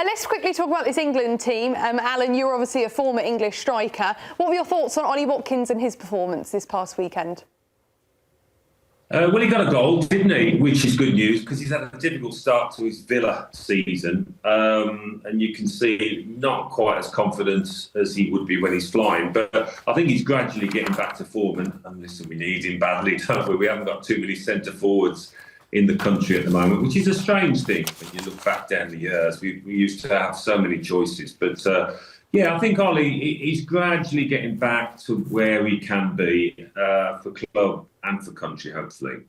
Let's quickly talk about this England team. Alan, you're obviously a former English striker. What were your thoughts on Ollie Watkins and his performance this past weekend? Well, he got a goal, didn't he? Which is good news because he's had a difficult start to his Villa season. And you can see not quite as confident as he would be when he's flying. But I think he's gradually getting back to form. And listen, we need him badly, don't we? We haven't got too many centre forwards in the country at the moment, which is a strange thing when you look back down the years. We used to have so many choices. But yeah, I think Ollie, he's gradually getting back to where he can be for club and for country, hopefully.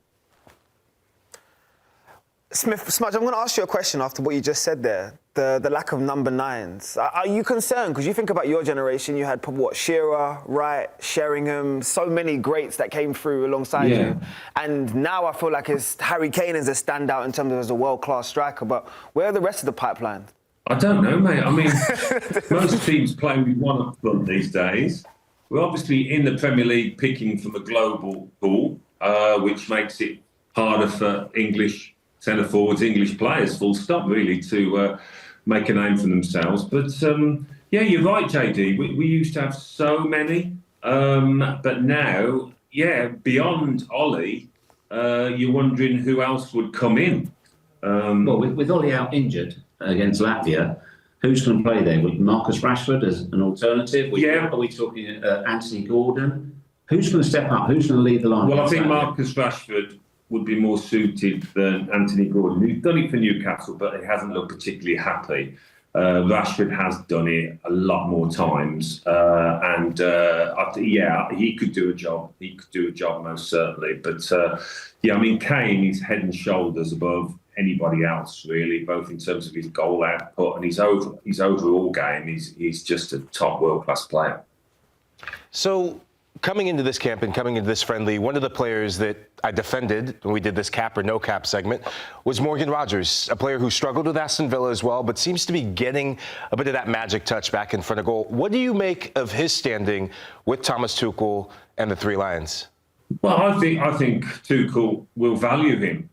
Smudge, I'm going to ask you a question after what you just said there. The lack of number 9s. Are you concerned? Because you think about your generation, you had, Shearer, Wright, Sheringham, so many greats that came through alongside you. And now I feel like Harry Kane is a standout in terms of as a world-class striker. But where are the rest of the pipeline? I don't know, mate. I mean, most teams play with one up front these days. We're obviously in the Premier League picking from a global pool, which makes it harder for English centre forwards, English players, full stop, really, to make a name for themselves. But yeah, you're right, JD. We used to have so many, but now, yeah, beyond Ollie, you're wondering who else would come in. Well, with Ollie out injured against Latvia, who's going to play there? With Marcus Rashford as an alternative? Are we talking Anthony Gordon? Who's going to step up? Who's going to lead the line? Well, I think Marcus Rashford would be more suited than Anthony Gordon. He's done it for Newcastle, but he hasn't looked particularly happy. Rashford has done it a lot more times, yeah, he could do a job. He could do a job most certainly. But yeah, I mean, Kane is head and shoulders above anybody else, really, both in terms of his goal output and his overall game. He's just a top world-class player. So, coming into this camp and coming into this friendly, one of the players that I defended when we did this cap or no cap segment was Morgan Rogers, a player who struggled with Aston Villa as well, but seems to be getting a bit of that magic touch back in front of goal. What do you make of his standing with Thomas Tuchel and the Three Lions? Well, I think Tuchel will value him.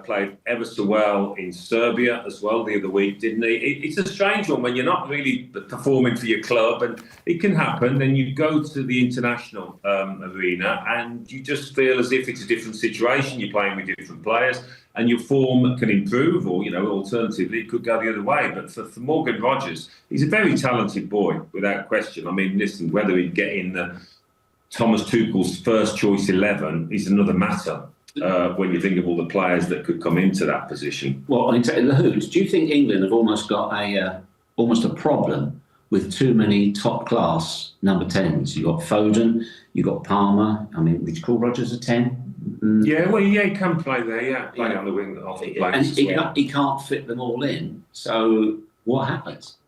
Played ever so well in Serbia as well the other week, didn't he? It's a strange one when you're not really performing for your club, and it can happen. Then you go to the international arena and you just feel as if it's a different situation. You're playing with different players and your form can improve, or, alternatively, it could go the other way. But for Morgan Rogers, he's a very talented boy, without question. I mean, listen, whether he'd get in Thomas Tuchel's first choice 11 is another matter. When you think of all the players that could come into that position. Well, Lahoud, do you think England have almost got almost a problem with too many top-class number 10s? You've got Foden, you've got Palmer. I mean, would you call Rodgers a 10? Yeah, well, yeah, he can play there, play on the wing off the flanks. And he can't fit them all in. So what happens?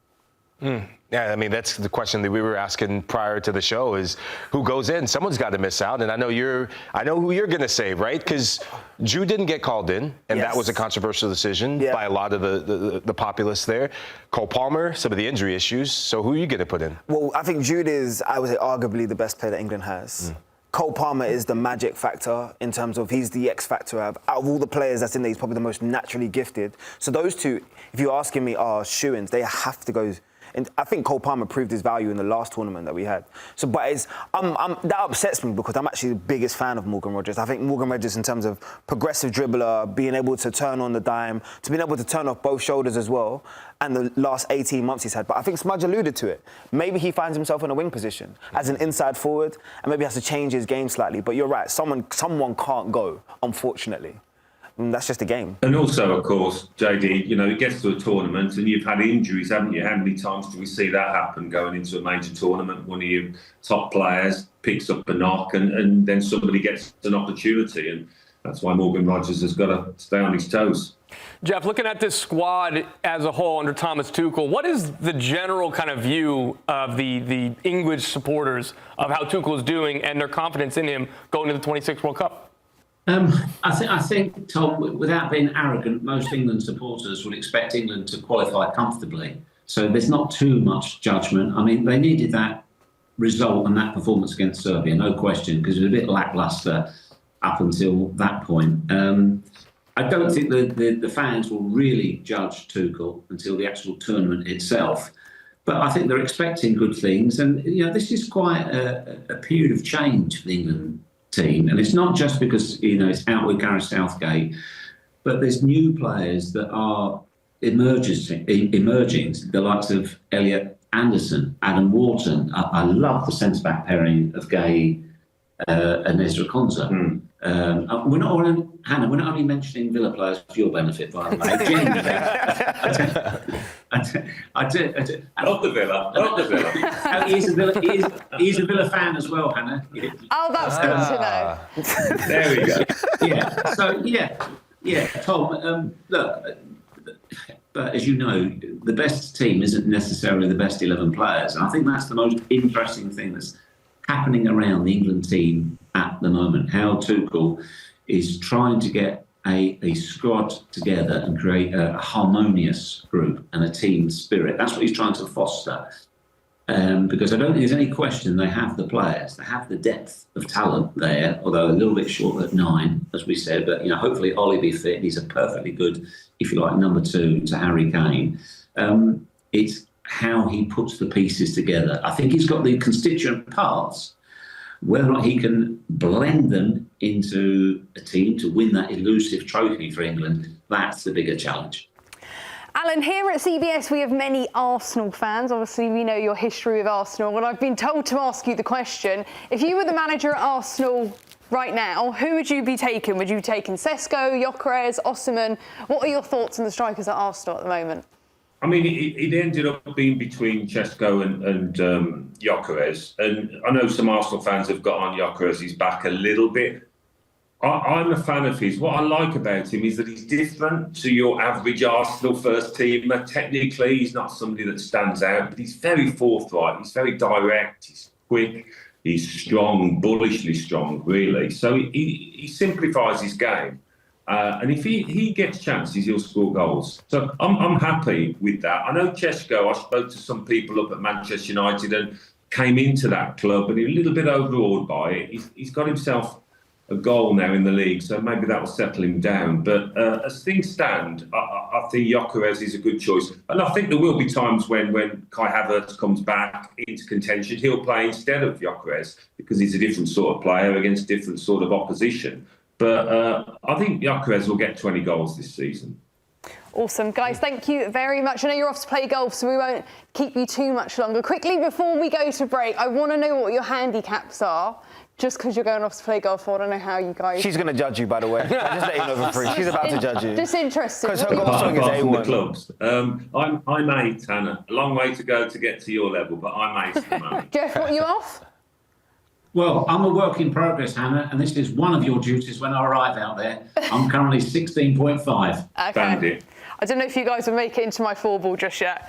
Yeah, I mean, that's the question that we were asking prior to the show is who goes in? Someone's got to miss out. And I know who you're going to say, right? Because Jude didn't get called in, and that was a controversial decision by a lot of the populace there. Cole Palmer, some of the injury issues. So who are you going to put in? Well, I think Jude is, I would say, arguably the best player that England has. Cole Palmer is the magic factor in terms of he's the X factor. Out of all the players that's in there, he's probably the most naturally gifted. So those two, if you're asking me, are shoo-ins. They have to go. And I think Cole Palmer proved his value in the last tournament that we had. So, but that upsets me because I'm actually the biggest fan of Morgan Rogers. I think Morgan Rogers, in terms of progressive dribbler, being able to turn on the dime, to being able to turn off both shoulders as well, and the last 18 months he's had. But I think Smudge alluded to it. Maybe he finds himself in a wing position as an inside forward, and maybe has to change his game slightly. But you're right, someone can't go, unfortunately. That's just a game. And also, of course, JD, it gets to a tournament and you've had injuries, haven't you? How many times do we see that happen going into a major tournament? One of your top players picks up a knock and then somebody gets an opportunity. And that's why Morgan Rogers has got to stay on his toes. Geoff, looking at this squad as a whole under Thomas Tuchel, what is the general kind of view of the English supporters of how Tuchel is doing and their confidence in him going to the 26 World Cup? I think, Tom, without being arrogant, most England supporters would expect England to qualify comfortably. So there's not too much judgment. I mean, they needed that result and that performance against Serbia, no question, because it was a bit lacklustre up until that point. I don't think the fans will really judge Tuchel until the actual tournament itself. But I think they're expecting good things. And, this is quite a period of change for the England team. And it's not just because, it's out with Gareth Southgate, but there's new players that are emerging, the likes of Elliot Anderson, Adam Wharton. I love the centre-back pairing of Gay and Ezra Konsa. We're not only mentioning Villa players for your benefit, by the way. I do. Not the Villa. Oh, he's a Villa fan as well, Hannah. Oh, that's good to know. There we go. Yeah. So yeah, Tom. Look, but as you know, the best team isn't necessarily the best 11 players, and I think that's the most interesting thing that's happening around the England team at the moment. How Tuchel is trying to get a squad together and create a harmonious group and a team spirit. That's what he's trying to foster. Because I don't think there's any question they have the players, they have the depth of talent there, although a little bit short at 9, as we said. But hopefully Ollie be fit. He's a perfectly good, if you like, number 2 to Harry Kane. It's how he puts the pieces together. I think he's got the constituent parts. Whether or not he can blend them into a team to win that elusive trophy for England, that's the bigger challenge. Alan, here at CBS we have many Arsenal fans. Obviously, we know your history with Arsenal, and I've been told to ask you the question. If you were the manager at Arsenal right now, who would you be taking? Would you be taking Sesko, Gyökeres, Osimhen? What are your thoughts on the strikers at Arsenal at the moment? I mean, it ended up being between Sesko and Gyökeres. And I know some Arsenal fans have got on Gyökeres' back a little bit. I'm a fan of his. What I like about him is that he's different to your average Arsenal first teamer. Technically, he's not somebody that stands out, but he's very forthright. He's very direct. He's quick. He's strong, bullishly strong, really. So he simplifies his game. And if he gets chances, he'll score goals. So I'm happy with that. I know Sesko, I spoke to some people up at Manchester United and came into that club and he was a little bit overawed by it. He's got himself a goal now in the league, so maybe that will settle him down. But as things stand, I think Gyökeres is a good choice. And I think there will be times when Kai Havertz comes back into contention, he'll play instead of Gyökeres because he's a different sort of player against different sort of opposition. But I think Gyökeres will get 20 goals this season. Awesome. Guys, thank you very much. I know you're off to play golf, so we won't keep you too much longer. Quickly, before we go to break, I want to know what your handicaps are. Just because you're going off to play golf, I don't know how you guys... She's going to judge you, by the way. I just let you know for free. She's about to judge you. Just interested. Because her golf swing is Apart from the A1. clubs. I'm 8, Hannah. A long way to go to get to your level, but I'm 8 at the moment. Geoff, what are you off? Well, I'm a work in progress, Hannah, and this is one of your duties when I arrive out there. I'm currently 16.5. Okay. Bandit. I don't know if you guys will make it into my 4-ball just yet.